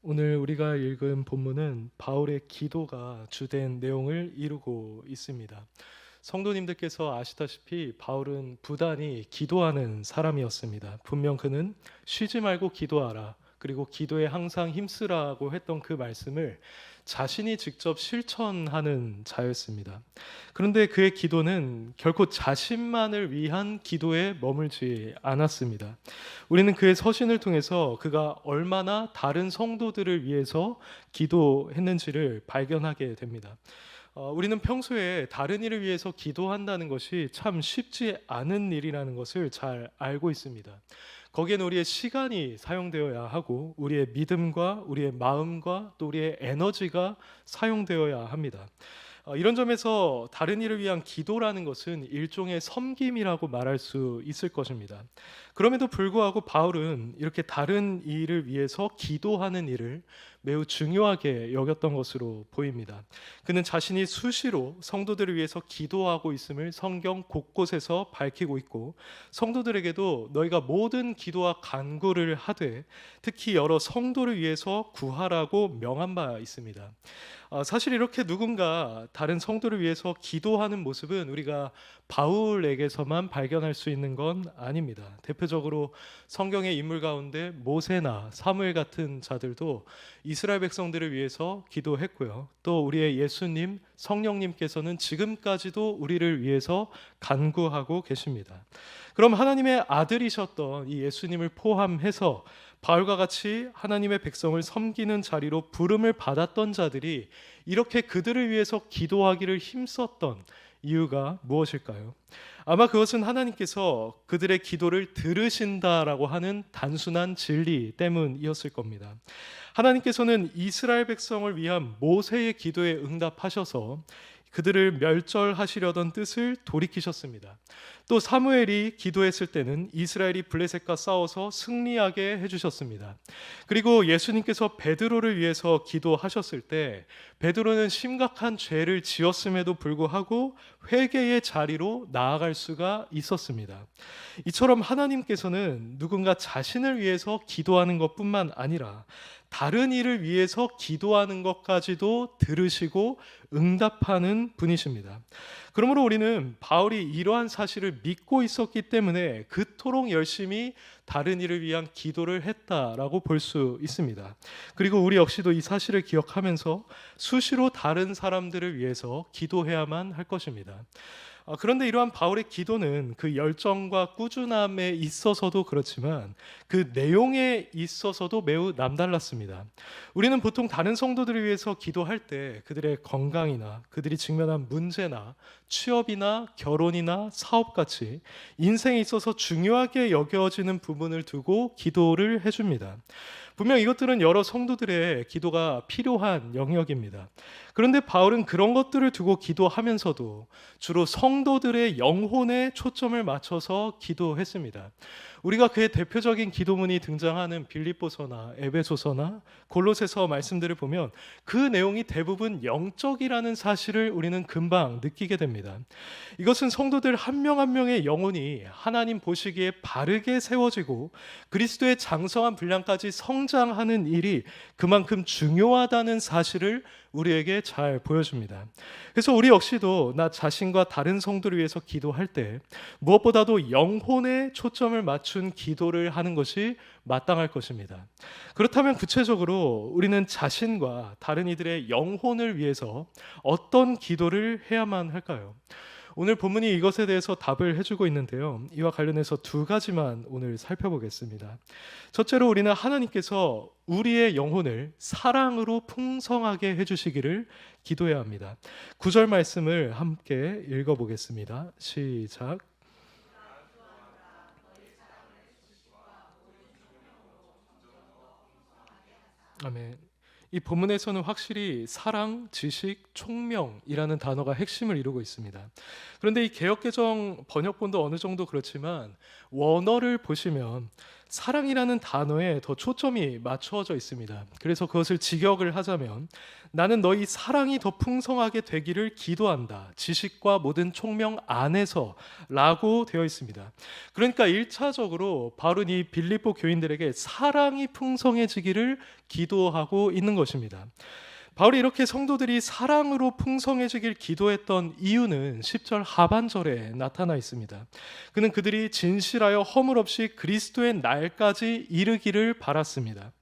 오늘 우리가 읽은 본문은 바울의 기도가 주된 내용을 이루고 있습니다. 성도님들께서 아시다시피 바울은 부단히 기도하는 사람이었습니다. 분명 그는 쉬지 말고 기도하라, 그리고 기도에 항상 힘쓰라고 했던 그 말씀을 자신이 직접 실천하는 자였습니다. 그런데 그의 기도는 결코 자신만을 위한 기도에 머물지 않았습니다. 우리는 그의 서신을 통해서 그가 얼마나 다른 성도들을 위해서 기도했는지를 발견하게 됩니다. 우리는 평소에 다른 일을 위해서 기도한다는 것이 참 쉽지 않은 일이라는 것을 잘 알고 있습니다. 거기에는 우리의 시간이 사용되어야 하고 우리의 믿음과 우리의 마음과 또 우리의 에너지가 사용되어야 합니다. 이런 점에서 다른 일을 위한 기도라는 것은 일종의 섬김이라고 말할 수 있을 것입니다. 그럼에도 불구하고 바울은 이렇게 다른 일을 위해서 기도하는 일을 매우 중요하게 여겼던 것으로 보입니다. 그는 자신이 수시로 성도들을 위해서 기도하고 있음을 성경 곳곳에서 밝히고 있고, 성도들에게도 너희가 모든 기도와 간구를 하되 특히 여러 성도를 위해서 구하라고 명한 바 있습니다. 사실 이렇게 누군가 다른 성도를 위해서 기도하는 모습은 우리가 바울에게서만 발견할 수 있는 건 아닙니다. 대표적으로 성경의 인물 가운데 모세나 사무엘 같은 자들도 이스라엘 백성들을 위해서 기도했고요. 또 우리의 예수님, 성령님께서는 지금까지도 우리를 위해서 간구하고 계십니다. 그럼 하나님의 아들이셨던 이 예수님을 포함해서 바울과 같이 하나님의 백성을 섬기는 자리로 부름을 받았던 자들이 이렇게 그들을 위해서 기도하기를 힘썼던 이유가 무엇일까요? 아마 그것은 하나님께서 그들의 기도를 들으신다라고 하는 단순한 진리 때문이었을 겁니다. 하나님께서는 이스라엘 백성을 위한 모세의 기도에 응답하셔서 그들을 멸절하시려던 뜻을 돌이키셨습니다. 또 사무엘이 기도했을 때는 이스라엘이 블레셋과 싸워서 승리하게 해주셨습니다. 그리고 예수님께서 베드로를 위해서 기도하셨을 때 베드로는 심각한 죄를 지었음에도 불구하고 회개의 자리로 나아갈 수가 있었습니다. 이처럼 하나님께서는 누군가 자신을 위해서 기도하는 것뿐만 아니라 다른 일을 위해서 기도하는 것까지도 들으시고 응답하는 분이십니다. 그러므로 우리는 바울이 이러한 사실을 믿고 있었기 때문에 그토록 열심히 다른 일을 위한 기도를 했다라고 볼 수 있습니다. 그리고 우리 역시도 이 사실을 기억하면서 수시로 다른 사람들을 위해서 기도해야만 할 것입니다. 그런데 이러한 바울의 기도는 그 열정과 꾸준함에 있어서도 그렇지만 그 내용에 있어서도 매우 남달랐습니다. 우리는 보통 다른 성도들을 위해서 기도할 때 그들의 건강이나 그들이 직면한 문제나 취업이나 결혼이나 사업같이 인생에 있어서 중요하게 여겨지는 부분을 두고 기도를 해줍니다. 분명 이것들은 여러 성도들의 기도가 필요한 영역입니다. 그런데 바울은 그런 것들을 두고 기도하면서도 주로 성도들의 영혼에 초점을 맞춰서 기도했습니다. 우리가 그의 대표적인 기도문이 등장하는 빌립보서나 에베소서나 골로새서 말씀들을 보면 그 내용이 대부분 영적이라는 사실을 우리는 금방 느끼게 됩니다. 이것은 성도들 한 명 한 명의 영혼이 하나님 보시기에 바르게 세워지고 그리스도의 장성한 분량까지 성장하는 일이 그만큼 중요하다는 사실을 우리에게 잘 보여줍니다. 그래서 우리 역시도 나 자신과 다른 성도를 위해서 기도할 때 무엇보다도 영혼에 초점을 맞춘 기도를 하는 것이 마땅할 것입니다. 그렇다면 구체적으로 우리는 자신과 다른 이들의 영혼을 위해서 어떤 기도를 해야만 할까요? 오늘 본문이 이것에 대해서 답을 해주고 있는데요. 이와 관련해서 두 가지만 오늘 살펴보겠습니다. 첫째로 우리는 하나님께서 우리의 영혼을 사랑으로 풍성하게 해주시기를 기도해야 합니다. 9절 말씀을 함께 읽어보겠습니다. 시작. 아멘. 이 본문에서는 확실히 사랑, 지식, 총명이라는 단어가 핵심을 이루고 있습니다. 그런데 이 개역개정 번역본도 어느 정도 그렇지만 원어를 보시면 사랑이라는 단어에 더 초점이 맞춰져 있습니다. 그래서 그것을 직역을 하자면 나는 너희 사랑이 더 풍성하게 되기를 기도한다. 지식과 모든 총명 안에서 라고 되어 있습니다. 그러니까 1차적으로 바울은 이 빌립보 교인들에게 사랑이 풍성해지기를 기도하고 있는 것입니다. 바울이 이렇게 성도들이 사랑으로 풍성해지길 기도했던 이유는 10절 하반절에 나타나 있습니다. 그는 그들이 진실하여 허물 없이 그리스도의 날까지 이르기를 바랐습니다.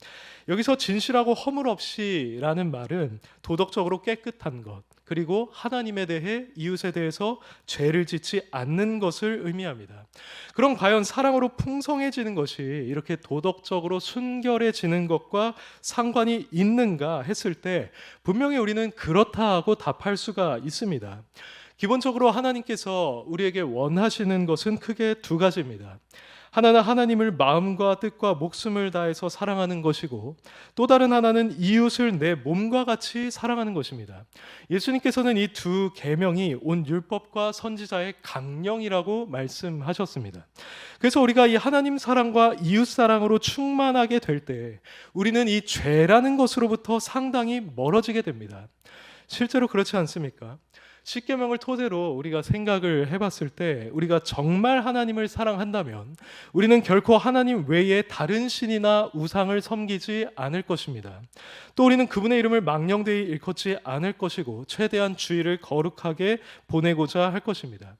여기서 진실하고 허물 없이라는 말은 도덕적으로 깨끗한 것, 그리고 하나님에 대해 이웃에 대해서 죄를 짓지 않는 것을 의미합니다. 그럼 과연 사랑으로 풍성해지는 것이 이렇게 도덕적으로 순결해지는 것과 상관이 있는가 했을 때 분명히 우리는 그렇다 하고 답할 수가 있습니다. 기본적으로 하나님께서 우리에게 원하시는 것은 크게 두 가지입니다. 하나는 하나님을 마음과 뜻과 목숨을 다해서 사랑하는 것이고, 또 다른 하나는 이웃을 내 몸과 같이 사랑하는 것입니다. 예수님께서는 이 두 계명이 온 율법과 선지자의 강령이라고 말씀하셨습니다. 그래서 우리가 이 하나님 사랑과 이웃 사랑으로 충만하게 될 때 우리는 이 죄라는 것으로부터 상당히 멀어지게 됩니다. 실제로 그렇지 않습니까? 십계명을 토대로 우리가 생각을 해봤을 때 우리가 정말 하나님을 사랑한다면 우리는 결코 하나님 외에 다른 신이나 우상을 섬기지 않을 것입니다. 또 우리는 그분의 이름을 망령되이 일컫지 않을 것이고 최대한 주의를 거룩하게 보내고자 할 것입니다.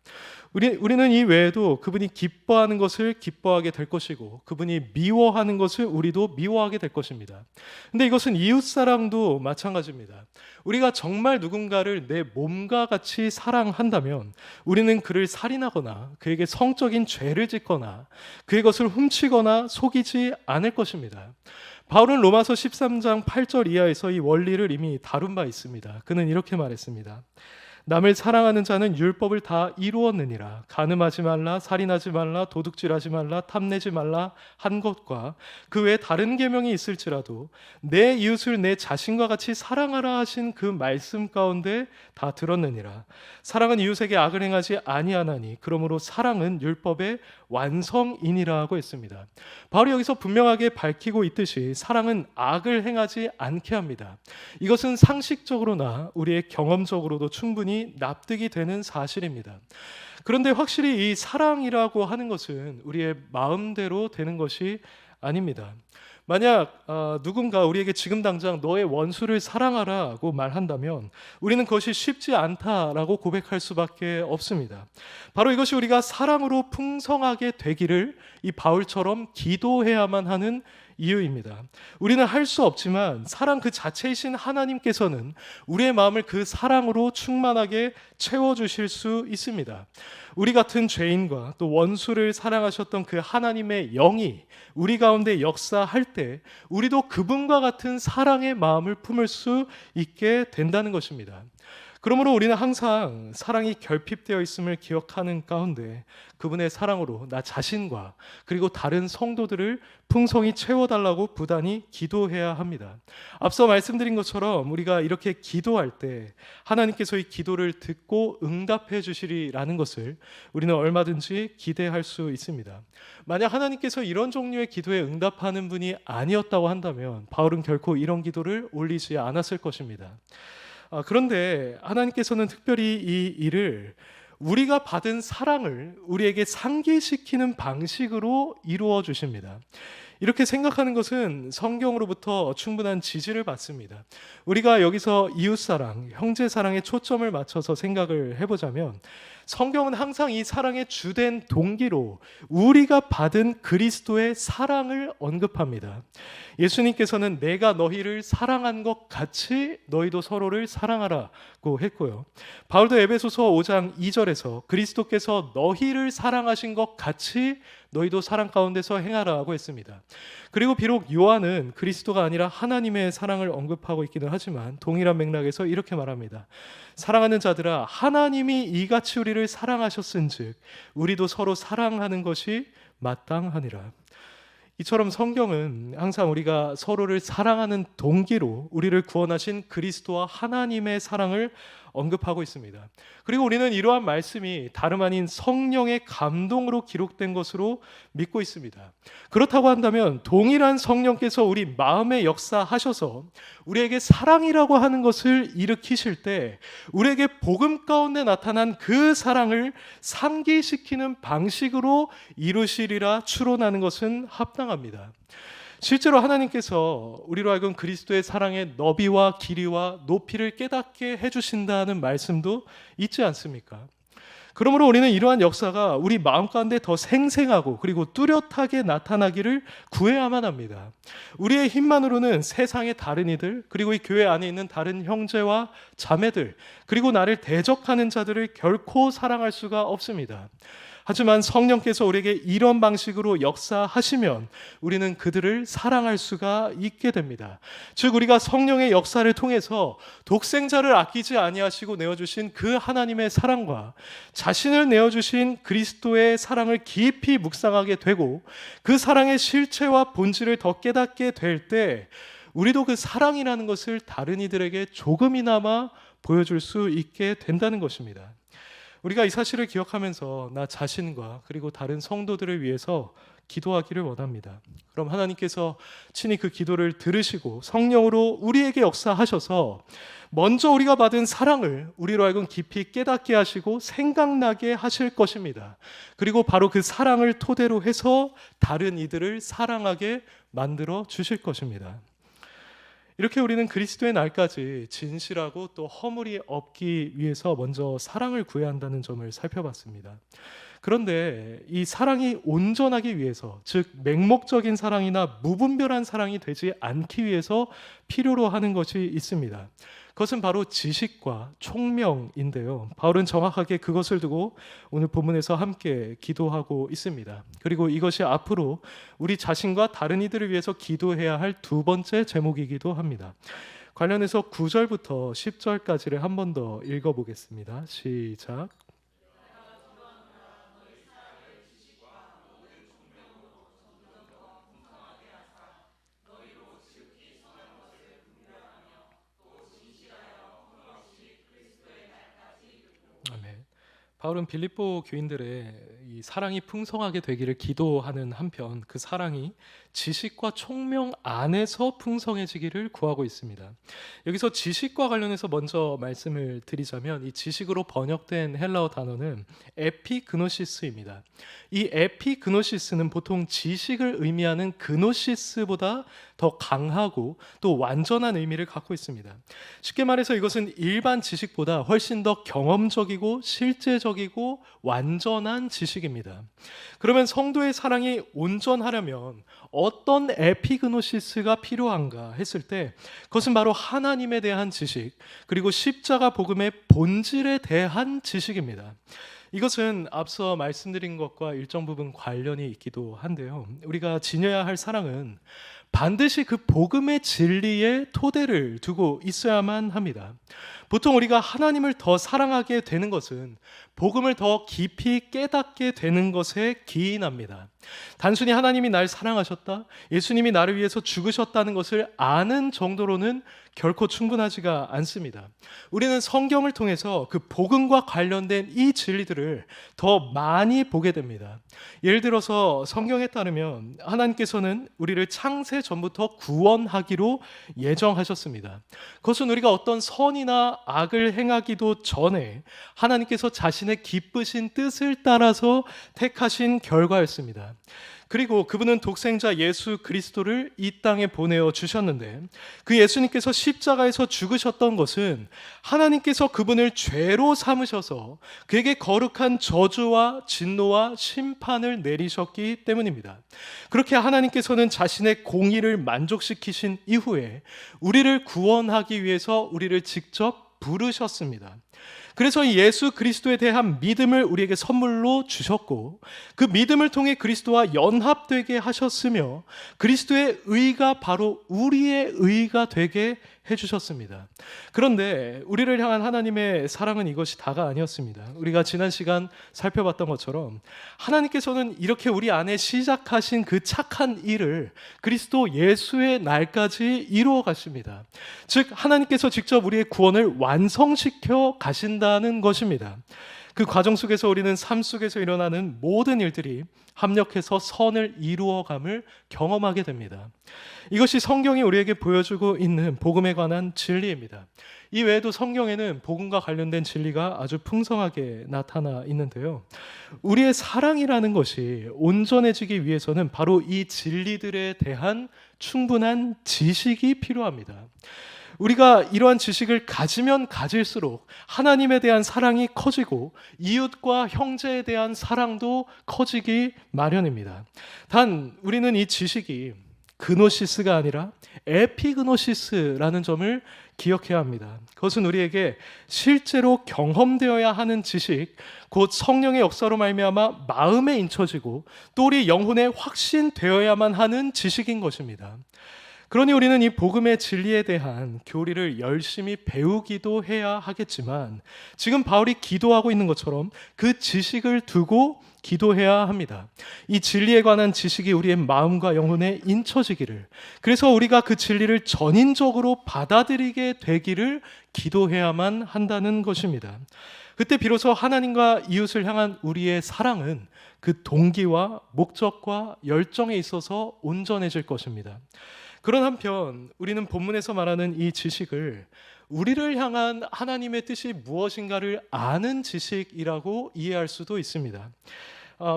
우리는 이 외에도 그분이 기뻐하는 것을 기뻐하게 될 것이고 그분이 미워하는 것을 우리도 미워하게 될 것입니다. 근데 이것은 이웃사랑도 마찬가지입니다. 우리가 정말 누군가를 내 몸과 같이 사랑한다면 우리는 그를 살인하거나 그에게 성적인 죄를 짓거나 그의 것을 훔치거나 속이지 않을 것입니다. 바울은 로마서 13장 8절 이하에서 이 원리를 이미 다룬 바 있습니다. 그는 이렇게 말했습니다. 남을 사랑하는 자는 율법을 다 이루었느니라. 간음하지 말라, 살인하지 말라, 도둑질하지 말라, 탐내지 말라 한 것과 그 외에 다른 계명이 있을지라도 내 이웃을 내 자신과 같이 사랑하라 하신 그 말씀 가운데 다 들었느니라. 사랑은 이웃에게 악을 행하지 아니하나니 그러므로 사랑은 율법의 완성이니라고 했습니다. 바로 여기서 분명하게 밝히고 있듯이 사랑은 악을 행하지 않게 합니다. 이것은 상식적으로나 우리의 경험적으로도 충분히 납득이 되는 사실입니다. 그런데 확실히 이 사랑이라고 하는 것은 우리의 마음대로 되는 것이 아닙니다. 만약 누군가 우리에게 지금 당장 너의 원수를 사랑하라고 말한다면 우리는 그것이 쉽지 않다라고 고백할 수밖에 없습니다. 바로 이것이 우리가 사랑으로 풍성하게 되기를 이 바울처럼 기도해야만 하는 이유입니다. 우리는 할 수 없지만 사랑 그 자체이신 하나님께서는 우리의 마음을 그 사랑으로 충만하게 채워주실 수 있습니다. 우리 같은 죄인과 또 원수를 사랑하셨던 그 하나님의 영이 우리 가운데 역사할 때 우리도 그분과 같은 사랑의 마음을 품을 수 있게 된다는 것입니다. 그러므로 우리는 항상 사랑이 결핍되어 있음을 기억하는 가운데 그분의 사랑으로 나 자신과 그리고 다른 성도들을 풍성히 채워달라고 부단히 기도해야 합니다. 앞서 말씀드린 것처럼 우리가 이렇게 기도할 때 하나님께서 이 기도를 듣고 응답해 주시리라는 것을 우리는 얼마든지 기대할 수 있습니다. 만약 하나님께서 이런 종류의 기도에 응답하는 분이 아니었다고 한다면 바울은 결코 이런 기도를 올리지 않았을 것입니다. 그런데 하나님께서는 특별히 이 일을 우리가 받은 사랑을 우리에게 상기시키는 방식으로 이루어 주십니다. 이렇게 생각하는 것은 성경으로부터 충분한 지지를 받습니다. 우리가 여기서 이웃사랑, 형제사랑에 초점을 맞춰서 생각을 해보자면 성경은 항상 이 사랑의 주된 동기로 우리가 받은 그리스도의 사랑을 언급합니다. 예수님께서는 내가 너희를 사랑한 것 같이 너희도 서로를 사랑하라고 했고요. 바울도 에베소서 5장 2절에서 그리스도께서 너희를 사랑하신 것 같이 너희도 사랑 가운데서 행하라고 했습니다. 그리고 비록 요한은 그리스도가 아니라 하나님의 사랑을 언급하고 있기는 하지만 동일한 맥락에서 이렇게 말합니다. 사랑하는 자들아 하나님이 이같이 우리를 사랑하셨은즉 우리도 서로 사랑하는 것이 마땅하니라. 이처럼 성경은 항상 우리가 서로를 사랑하는 동기로 우리를 구원하신 그리스도와 하나님의 사랑을 언급하고 있습니다. 그리고 우리는 이러한 말씀이 다름 아닌 성령의 감동으로 기록된 것으로 믿고 있습니다. 그렇다고 한다면 동일한 성령께서 우리 마음에 역사하셔서 우리에게 사랑이라고 하는 것을 일으키실 때 우리에게 복음 가운데 나타난 그 사랑을 상기시키는 방식으로 이루시리라 추론하는 것은 합당합니다. 실제로 하나님께서 우리로 하여금 그리스도의 사랑의 너비와 길이와 높이를 깨닫게 해주신다는 말씀도 있지 않습니까? 그러므로 우리는 이러한 역사가 우리 마음 가운데 더 생생하고 그리고 뚜렷하게 나타나기를 구해야만 합니다. 우리의 힘만으로는 세상의 다른 이들, 그리고 이 교회 안에 있는 다른 형제와 자매들, 그리고 나를 대적하는 자들을 결코 사랑할 수가 없습니다. 하지만 성령께서 우리에게 이런 방식으로 역사하시면 우리는 그들을 사랑할 수가 있게 됩니다. 즉 우리가 성령의 역사를 통해서 독생자를 아끼지 아니하시고 내어주신 그 하나님의 사랑과 자신을 내어주신 그리스도의 사랑을 깊이 묵상하게 되고 그 사랑의 실체와 본질을 더 깨닫게 될 때 우리도 그 사랑이라는 것을 다른 이들에게 조금이나마 보여줄 수 있게 된다는 것입니다. 우리가 이 사실을 기억하면서 나 자신과 그리고 다른 성도들을 위해서 기도하기를 원합니다. 그럼 하나님께서 친히 그 기도를 들으시고 성령으로 우리에게 역사하셔서 먼저 우리가 받은 사랑을 우리로 하여금 깊이 깨닫게 하시고 생각나게 하실 것입니다. 그리고 바로 그 사랑을 토대로 해서 다른 이들을 사랑하게 만들어 주실 것입니다. 이렇게 우리는 그리스도의 날까지 진실하고 또 허물이 없기 위해서 먼저 사랑을 구해야 한다는 점을 살펴봤습니다. 그런데 이 사랑이 온전하기 위해서, 즉 맹목적인 사랑이나 무분별한 사랑이 되지 않기 위해서 필요로 하는 것이 있습니다. 그것은 바로 지식과 총명인데요. 바울은 정확하게 그것을 두고 오늘 본문에서 함께 기도하고 있습니다. 그리고 이것이 앞으로 우리 자신과 다른 이들을 위해서 기도해야 할 두 번째 제목이기도 합니다. 관련해서 9절부터 10절까지를 한 번 더 읽어보겠습니다. 시작. 아멘. 바울은 빌립보 교인들의 이 사랑이 풍성하게 되기를 기도하는 한편 그 사랑이 지식과 총명 안에서 풍성해지기를 구하고 있습니다. 여기서 지식과 관련해서 먼저 말씀을 드리자면 이 지식으로 번역된 헬라어 단어는 에피그노시스입니다. 이 에피그노시스는 보통 지식을 의미하는 그노시스보다 더 강하고 또 완전한 의미를 갖고 있습니다. 쉽게 말해서 이것은 일반 지식보다 훨씬 더 경험적이고 실제적이고 완전한 지식입니다. 그러면 성도의 사랑이 온전하려면 어떤 에피그노시스가 필요한가 했을 때 그것은 바로 하나님에 대한 지식 그리고 십자가 복음의 본질에 대한 지식입니다. 이것은 앞서 말씀드린 것과 일정 부분 관련이 있기도 한데요. 우리가 지녀야 할 사랑은 반드시 그 복음의 진리에 토대를 두고 있어야만 합니다. 보통 우리가 하나님을 더 사랑하게 되는 것은 복음을 더 깊이 깨닫게 되는 것에 기인합니다. 단순히 하나님이 날 사랑하셨다, 예수님이 나를 위해서 죽으셨다는 것을 아는 정도로는 결코 충분하지가 않습니다. 우리는 성경을 통해서 그 복음과 관련된 이 진리들을 더 많이 보게 됩니다. 예를 들어서 성경에 따르면 하나님께서는 우리를 창세 전부터 구원하기로 예정하셨습니다. 그것은 우리가 어떤 선이나 악을 행하기도 전에 하나님께서 자신의 기쁘신 뜻을 따라서 택하신 결과였습니다. 그리고 그분은 독생자 예수 그리스도를 이 땅에 보내어 주셨는데 그 예수님께서 십자가에서 죽으셨던 것은 하나님께서 그분을 죄로 삼으셔서 그에게 거룩한 저주와 진노와 심판을 내리셨기 때문입니다. 그렇게 하나님께서는 자신의 공의를 만족시키신 이후에 우리를 구원하기 위해서 우리를 직접 부르셨습니다. 그래서 예수 그리스도에 대한 믿음을 우리에게 선물로 주셨고 그 믿음을 통해 그리스도와 연합되게 하셨으며 그리스도의 의가 바로 우리의 의가 되게 해주셨습니다. 그런데 우리를 향한 하나님의 사랑은 이것이 다가 아니었습니다. 우리가 지난 시간 살펴봤던 것처럼 하나님께서는 이렇게 우리 안에 시작하신 그 착한 일을 그리스도 예수의 날까지 이루어 가십니다. 즉 하나님께서 직접 우리의 구원을 완성시켜 가신다는 것입니다. 그 과정 속에서 우리는 삶 속에서 일어나는 모든 일들이 합력해서 선을 이루어감을 경험하게 됩니다. 이것이 성경이 우리에게 보여주고 있는 복음에 관한 진리입니다. 이 외에도 성경에는 복음과 관련된 진리가 아주 풍성하게 나타나 있는데요. 우리의 사랑이라는 것이 온전해지기 위해서는 바로 이 진리들에 대한 충분한 지식이 필요합니다. 우리가 이러한 지식을 가지면 가질수록 하나님에 대한 사랑이 커지고 이웃과 형제에 대한 사랑도 커지기 마련입니다. 단 우리는 이 지식이 그노시스가 아니라 에피그노시스라는 점을 기억해야 합니다. 그것은 우리에게 실제로 경험되어야 하는 지식, 곧 성령의 역사로 말미암아 마음에 인쳐지고 또 우리 영혼에 확신되어야만 하는 지식인 것입니다. 그러니 우리는 이 복음의 진리에 대한 교리를 열심히 배우기도 해야 하겠지만 지금 바울이 기도하고 있는 것처럼 그 지식을 두고 기도해야 합니다. 이 진리에 관한 지식이 우리의 마음과 영혼에 인쳐지기를, 그래서 우리가 그 진리를 전인적으로 받아들이게 되기를 기도해야만 한다는 것입니다. 그때 비로소 하나님과 이웃을 향한 우리의 사랑은 그 동기와 목적과 열정에 있어서 온전해질 것입니다. 그런 한편 우리는 본문에서 말하는 이 지식을 우리를 향한 하나님의 뜻이 무엇인가를 아는 지식이라고 이해할 수도 있습니다.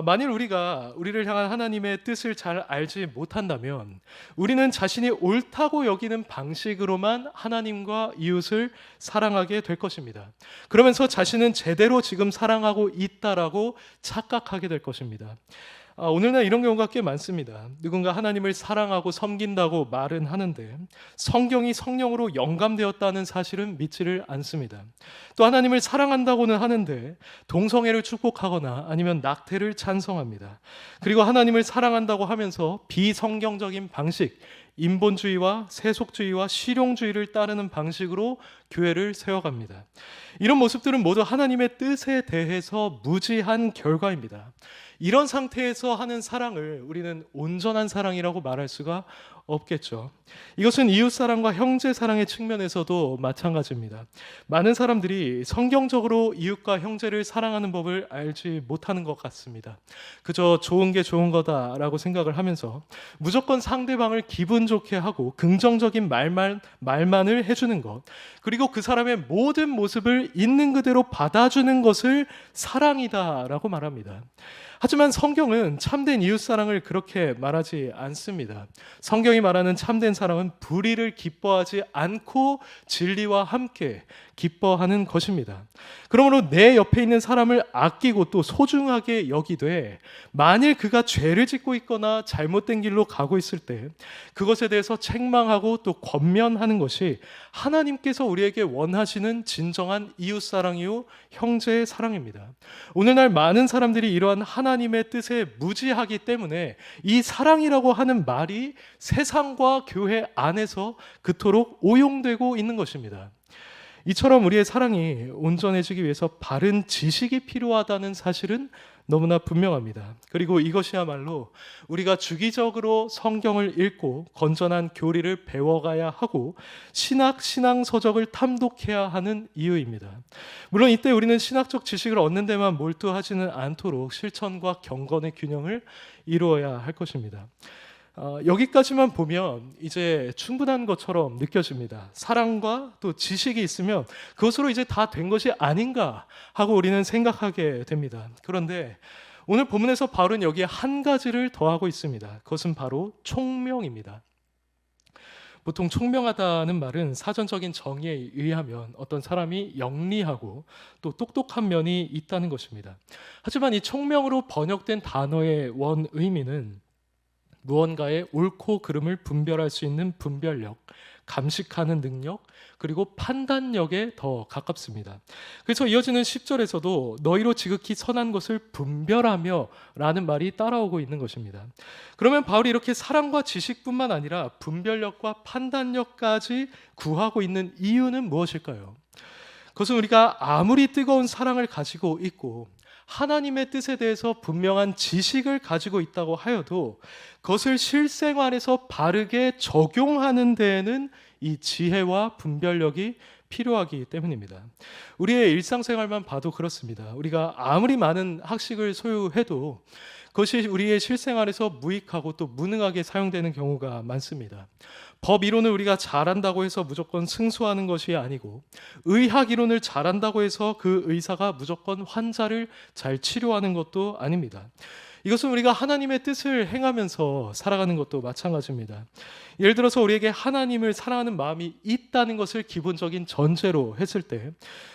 만일 우리가 우리를 향한 하나님의 뜻을 잘 알지 못한다면 우리는 자신이 옳다고 여기는 방식으로만 하나님과 이웃을 사랑하게 될 것입니다. 그러면서 자신은 제대로 지금 사랑하고 있다라고 착각하게 될 것입니다. 오늘날 이런 경우가 꽤 많습니다. 누군가 하나님을 사랑하고 섬긴다고 말은 하는데 성경이 성령으로 영감되었다는 사실은 믿지를 않습니다. 또 하나님을 사랑한다고는 하는데 동성애를 축복하거나 아니면 낙태를 찬성합니다. 그리고 하나님을 사랑한다고 하면서 비성경적인 방식, 인본주의와 세속주의와 실용주의를 따르는 방식으로 교회를 세워갑니다. 이런 모습들은 모두 하나님의 뜻에 대해서 무지한 결과입니다. 이런 상태에서 하는 사랑을 우리는 온전한 사랑이라고 말할 수가 없겠죠. 이것은 이웃 사랑과 형제 사랑의 측면에서도 마찬가지입니다. 많은 사람들이 성경적으로 이웃과 형제를 사랑하는 법을 알지 못하는 것 같습니다. 그저 좋은 게 좋은 거다라고 생각을 하면서 무조건 상대방을 기분 좋게 하고 긍정적인 말만을 해주는 것, 그리고 그 사람의 모든 모습을 있는 그대로 받아주는 것을 사랑이다라고 말합니다. 하지만 성경은 참된 이웃사랑을 그렇게 말하지 않습니다. 성경이 말하는 참된 사랑은 불의를 기뻐하지 않고 진리와 함께 기뻐하는 것입니다. 그러므로 내 옆에 있는 사람을 아끼고 또 소중하게 여기되 만일 그가 죄를 짓고 있거나 잘못된 길로 가고 있을 때 그것에 대해서 책망하고 또 권면하는 것이 하나님께서 우리에게 원하시는 진정한 이웃사랑이요 형제의 사랑입니다. 오늘날 많은 사람들이 이러한 하나님의 뜻에 무지하기 때문에 이 사랑이라고 하는 말이 세상과 교회 안에서 그토록 오용되고 있는 것입니다. 이처럼 우리의 사랑이 온전해지기 위해서 바른 지식이 필요하다는 사실은 너무나 분명합니다. 그리고 이것이야말로 우리가 주기적으로 성경을 읽고 건전한 교리를 배워가야 하고 신앙 서적을 탐독해야 하는 이유입니다. 물론 이때 우리는 신학적 지식을 얻는 데만 몰두하지는 않도록 실천과 경건의 균형을 이루어야 할 것입니다. 여기까지만 보면 이제 충분한 것처럼 느껴집니다. 사랑과 또 지식이 있으면 그것으로 이제 다 된 것이 아닌가 하고 우리는 생각하게 됩니다. 그런데 오늘 본문에서 바울은 여기에 한 가지를 더하고 있습니다. 그것은 바로 총명입니다. 보통 총명하다는 말은 사전적인 정의에 의하면 어떤 사람이 영리하고 또 똑똑한 면이 있다는 것입니다. 하지만 이 총명으로 번역된 단어의 원 의미는 무언가의 옳고 그름을 분별할 수 있는 분별력, 감식하는 능력, 그리고 판단력에 더 가깝습니다. 그래서 이어지는 10절에서도 너희로 지극히 선한 것을 분별하며 라는 말이 따라오고 있는 것입니다. 그러면 바울이 이렇게 사랑과 지식뿐만 아니라 분별력과 판단력까지 구하고 있는 이유는 무엇일까요? 그것은 우리가 아무리 뜨거운 사랑을 가지고 있고 하나님의 뜻에 대해서 분명한 지식을 가지고 있다고 하여도 그것을 실생활에서 바르게 적용하는 데에는 이 지혜와 분별력이 필요하기 때문입니다. 우리의 일상생활만 봐도 그렇습니다. 우리가 아무리 많은 학식을 소유해도 그것이 우리의 실생활에서 무익하고 또 무능하게 사용되는 경우가 많습니다. 법 이론을 우리가 잘한다고 해서 무조건 승소하는 것이 아니고, 의학 이론을 잘한다고 해서 그 의사가 무조건 환자를 잘 치료하는 것도 아닙니다. 이것은 우리가 하나님의 뜻을 행하면서 살아가는 것도 마찬가지입니다. 예를 들어서 우리에게 하나님을 사랑하는 마음이 있다는 것을 기본적인 전제로 했을 때,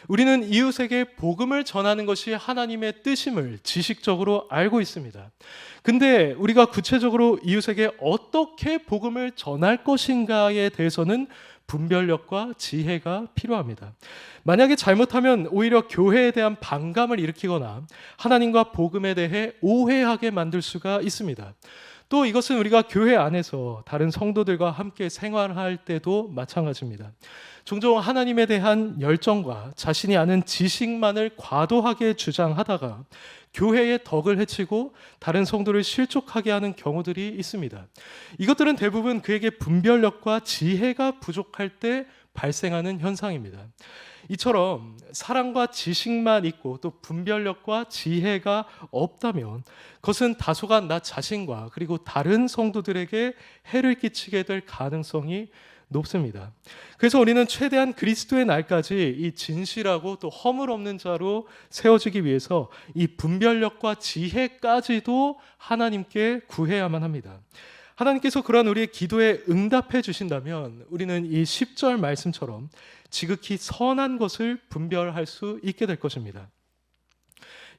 우리는 이웃에게 복음을 전하는 것이 하나님의 뜻임을 지식적으로 알고 있습니다. 근데 우리가 구체적으로 이웃에게 어떻게 복음을 전할 것인가에 대해서는 분별력과 지혜가 필요합니다. 만약에 잘못하면 오히려 교회에 대한 반감을 일으키거나 하나님과 복음에 대해 오해하게 만들 수가 있습니다. 또 이것은 우리가 교회 안에서 다른 성도들과 함께 생활할 때도 마찬가지입니다. 종종 하나님에 대한 열정과 자신이 아는 지식만을 과도하게 주장하다가 교회의 덕을 해치고 다른 성도를 실족하게 하는 경우들이 있습니다. 이것들은 대부분 그에게 분별력과 지혜가 부족할 때 발생하는 현상입니다. 이처럼 사랑과 지식만 있고 또 분별력과 지혜가 없다면 그것은 다소간 나 자신과 그리고 다른 성도들에게 해를 끼치게 될 가능성이 높습니다. 그래서 우리는 최대한 그리스도의 날까지 이 진실하고 또 허물 없는 자로 세워지기 위해서 이 분별력과 지혜까지도 하나님께 구해야만 합니다. 하나님께서 그러한 우리의 기도에 응답해 주신다면 우리는 이 10절 말씀처럼 지극히 선한 것을 분별할 수 있게 될 것입니다.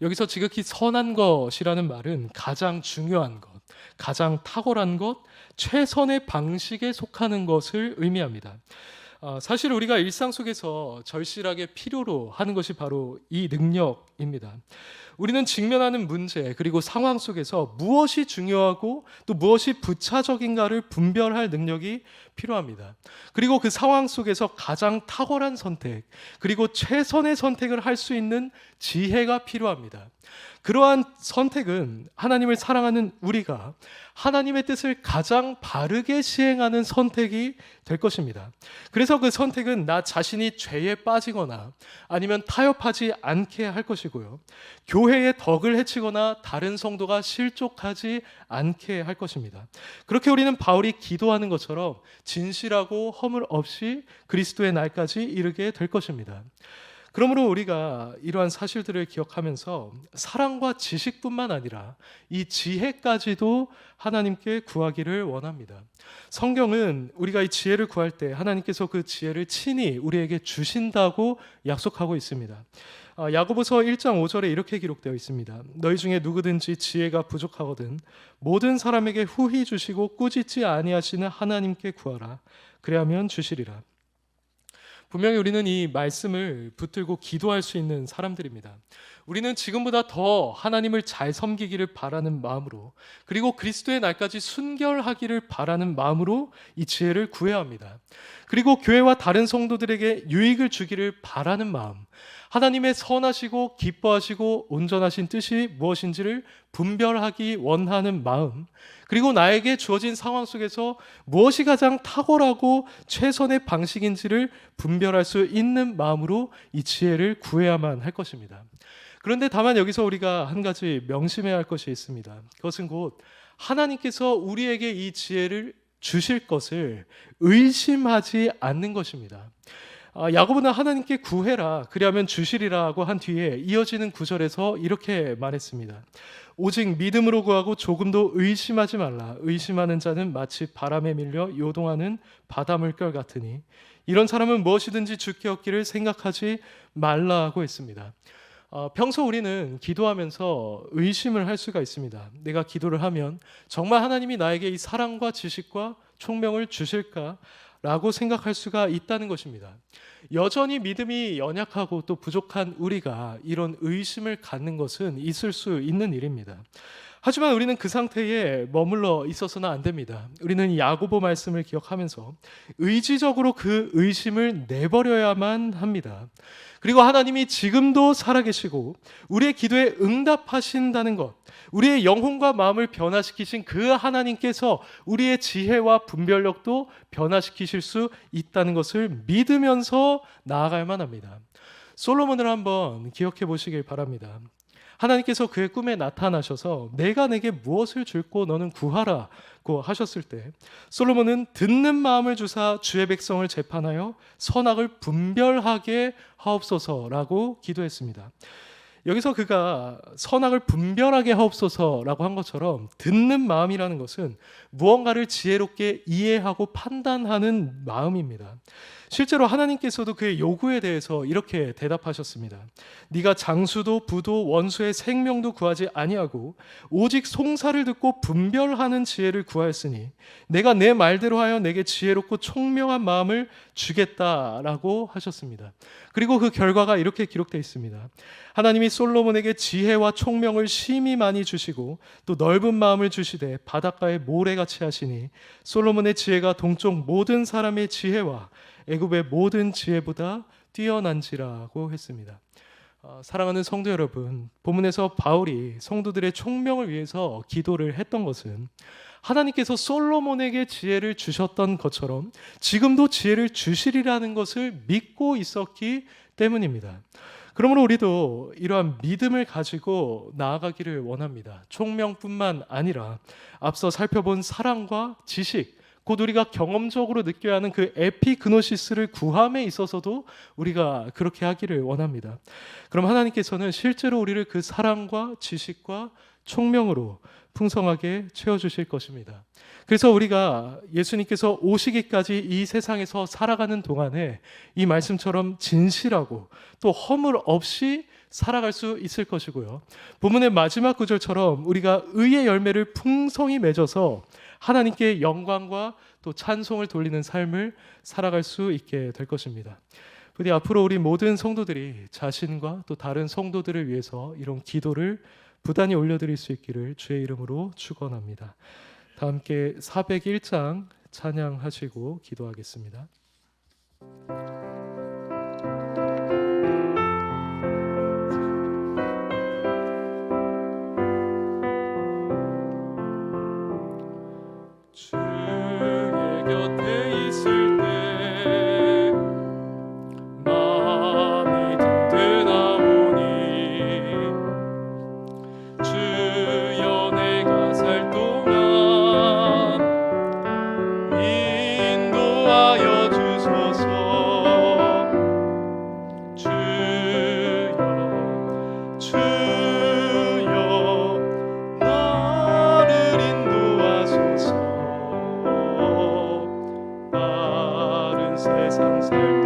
여기서 지극히 선한 것이라는 말은 가장 중요한 것, 가장 탁월한 것, 최선의 방식에 속하는 것을 의미합니다. 사실 우리가 일상 속에서 절실하게 필요로 하는 것이 바로 이 능력입니다. 우리는 직면하는 문제 그리고 상황 속에서 무엇이 중요하고 또 무엇이 부차적인가를 분별할 능력이 필요합니다. 그리고 그 상황 속에서 가장 탁월한 선택 그리고 최선의 선택을 할 수 있는 지혜가 필요합니다. 그러한 선택은 하나님을 사랑하는 우리가 하나님의 뜻을 가장 바르게 시행하는 선택이 될 것입니다. 그래서 그 선택은 나 자신이 죄에 빠지거나 아니면 타협하지 않게 할 것이고요. 교회의 덕을 해치거나 다른 성도가 실족하지 않게 할 것입니다. 그렇게 우리는 바울이 기도하는 것처럼 진실하고 허물 없이 그리스도의 날까지 이르게 될 것입니다. 그러므로 우리가 이러한 사실들을 기억하면서 사랑과 지식뿐만 아니라 이 지혜까지도 하나님께 구하기를 원합니다. 성경은 우리가 이 지혜를 구할 때 하나님께서 그 지혜를 친히 우리에게 주신다고 약속하고 있습니다. 야고보서 1장 5절에 이렇게 기록되어 있습니다. 너희 중에 누구든지 지혜가 부족하거든 모든 사람에게 후히 주시고 꾸짖지 아니하시는 하나님께 구하라. 그래야면 주시리라. 분명히 우리는 이 말씀을 붙들고 기도할 수 있는 사람들입니다. 우리는 지금보다 더 하나님을 잘 섬기기를 바라는 마음으로 그리고 그리스도의 날까지 순결하기를 바라는 마음으로 이 지혜를 구해야 합니다. 그리고 교회와 다른 성도들에게 유익을 주기를 바라는 마음, 하나님의 선하시고 기뻐하시고 온전하신 뜻이 무엇인지를 분별하기 원하는 마음, 그리고 나에게 주어진 상황 속에서 무엇이 가장 탁월하고 최선의 방식인지를 분별할 수 있는 마음으로 이 지혜를 구해야만 할 것입니다. 그런데 다만 여기서 우리가 한 가지 명심해야 할 것이 있습니다. 그것은 곧 하나님께서 우리에게 이 지혜를 주실 것을 의심하지 않는 것입니다. 야고보는 하나님께 구해라 그리하면 주시리라고 한 뒤에 이어지는 구절에서 이렇게 말했습니다. 오직 믿음으로 구하고 조금도 의심하지 말라. 의심하는 자는 마치 바람에 밀려 요동하는 바다 물결 같으니 이런 사람은 무엇이든지 주께 얻기를 생각하지 말라 하고 했습니다. 평소 우리는 기도하면서 의심을 할 수가 있습니다. 내가 기도를 하면 정말 하나님이 나에게 이 사랑과 지식과 총명을 주실까? 라고 생각할 수가 있다는 것입니다. 여전히 믿음이 연약하고 또 부족한 우리가 이런 의심을 갖는 것은 있을 수 있는 일입니다. 하지만 우리는 그 상태에 머물러 있어서는 안 됩니다. 우리는 야고보 말씀을 기억하면서 의지적으로 그 의심을 내버려야만 합니다. 그리고 하나님이 지금도 살아계시고 우리의 기도에 응답하신다는 것, 우리의 영혼과 마음을 변화시키신 그 하나님께서 우리의 지혜와 분별력도 변화시키실 수 있다는 것을 믿으면서 나아갈만 합니다. 솔로몬을 한번 기억해 보시길 바랍니다. 하나님께서 그의 꿈에 나타나셔서 내가 내게 무엇을 줄고 너는 구하라고 하셨을 때 솔로몬은 듣는 마음을 주사 주의 백성을 재판하여 선악을 분별하게 하옵소서라고 기도했습니다. 여기서 그가 선악을 분별하게 하옵소서라고 한 것처럼 듣는 마음이라는 것은 무언가를 지혜롭게 이해하고 판단하는 마음입니다. 실제로 하나님께서도 그의 요구에 대해서 이렇게 대답하셨습니다. 네가 장수도 부도 원수의 생명도 구하지 아니하고 오직 송사를 듣고 분별하는 지혜를 구하였으니 내가 내 말대로 하여 내게 지혜롭고 총명한 마음을 주겠다라고 하셨습니다. 그리고 그 결과가 이렇게 기록되어 있습니다. 하나님이 솔로몬에게 지혜와 총명을 심히 많이 주시고 또 넓은 마음을 주시되 바닷가의 모래같이 하시니 솔로몬의 지혜가 동쪽 모든 사람의 지혜와 애굽의 모든 지혜보다 뛰어난지라고 했습니다. 사랑하는 성도 여러분, 본문에서 바울이 성도들의 총명을 위해서 기도를 했던 것은 하나님께서 솔로몬에게 지혜를 주셨던 것처럼 지금도 지혜를 주시리라는 것을 믿고 있었기 때문입니다. 그러므로 우리도 이러한 믿음을 가지고 나아가기를 원합니다. 총명뿐만 아니라 앞서 살펴본 사랑과 지식, 곧 우리가 경험적으로 느껴야 하는 그 에피그노시스를 구함에 있어서도 우리가 그렇게 하기를 원합니다. 그럼 하나님께서는 실제로 우리를 그 사랑과 지식과 총명으로 풍성하게 채워주실 것입니다. 그래서 우리가 예수님께서 오시기까지 이 세상에서 살아가는 동안에 이 말씀처럼 진실하고 또 허물 없이 살아갈 수 있을 것이고요. 본문의 마지막 구절처럼 우리가 의의 열매를 풍성히 맺어서 하나님께 영광과 또 찬송을 돌리는 삶을 살아갈 수 있게 될 것입니다. 부디 앞으로 우리 모든 성도들이 자신과 또 다른 성도들을 위해서 이런 기도를 부단히 올려드릴 수 있기를 주의 이름으로 축원합니다. 다 함께 401장 찬양하시고 기도하겠습니다. 주의 곁에 있을 때 마음이 든든하오니 주여 내가 살 동안 인도하여 주소서. 주여 나를 인도하소서. 바른 세상 살